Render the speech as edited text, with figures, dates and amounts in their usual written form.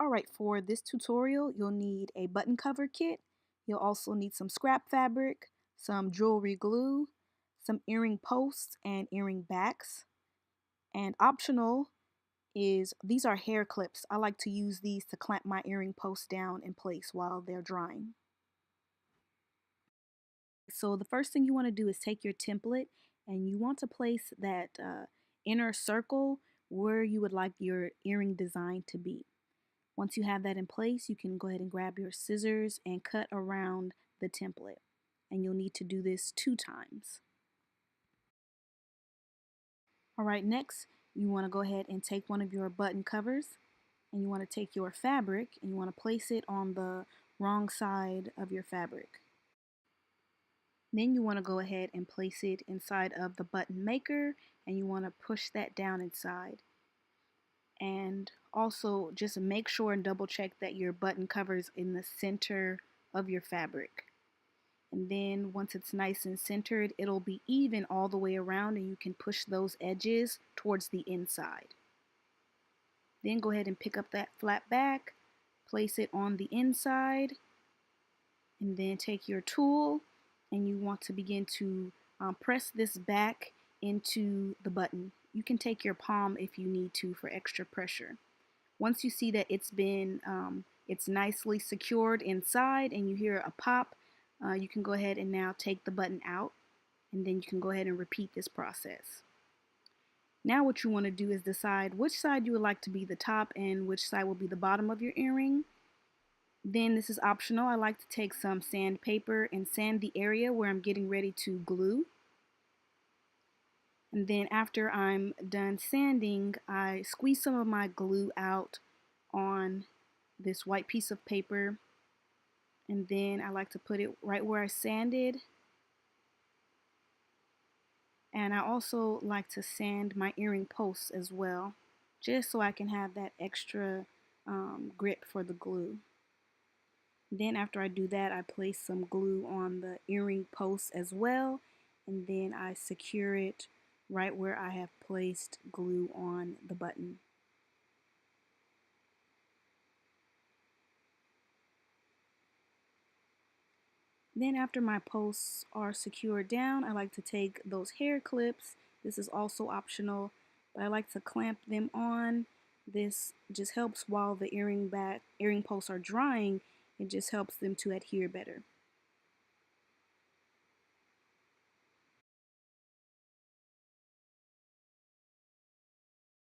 Alright, for this tutorial, you'll need a button cover kit. You'll also need some scrap fabric, some jewelry glue, some earring posts and earring backs. And optional is these are hair clips. I like to use these to clamp my earring posts down in place while they're drying. So the first thing you want to do is take your template and you want to place that inner circle where you would like your earring design to be. Once you have that in place, you can go ahead and grab your scissors and cut around the template. And you'll need to do this 2 times. Alright, next you want to go ahead and take one of your button covers and you want to take your fabric and you want to place it on the wrong side of your fabric. Then you want to go ahead and place it inside of the button maker and you want to push that down inside. And also just make sure and double check that your button covers in the center of your fabric. And then once it's nice and centered, it'll be even all the way around and you can push those edges towards the inside. Then go ahead and pick up that flat back, place it on the inside, and then take your tool and you want to begin to press this back into the button. You can take your palm if you need to for extra pressure. Once you see that it's nicely secured inside and you hear a pop, you can go ahead and now take the button out and then you can go ahead and repeat this process. Now what you want to do is decide which side you would like to be the top and which side will be the bottom of your earring. Then this is optional. I like to take some sandpaper and sand the area where I'm getting ready to glue. And then after I'm done sanding, I squeeze some of my glue out on this white piece of paper. And then I like to put it right where I sanded. And I also like to sand my earring posts as well, just so I can have that extra grip for the glue. Then after I do that, I place some glue on the earring posts as well, and then I secure it right where I have placed glue on the button. Then after my posts are secured down, I like to take those hair clips. This is also optional, but I like to clamp them on. This just helps while the earring posts are drying. It just helps them to adhere better.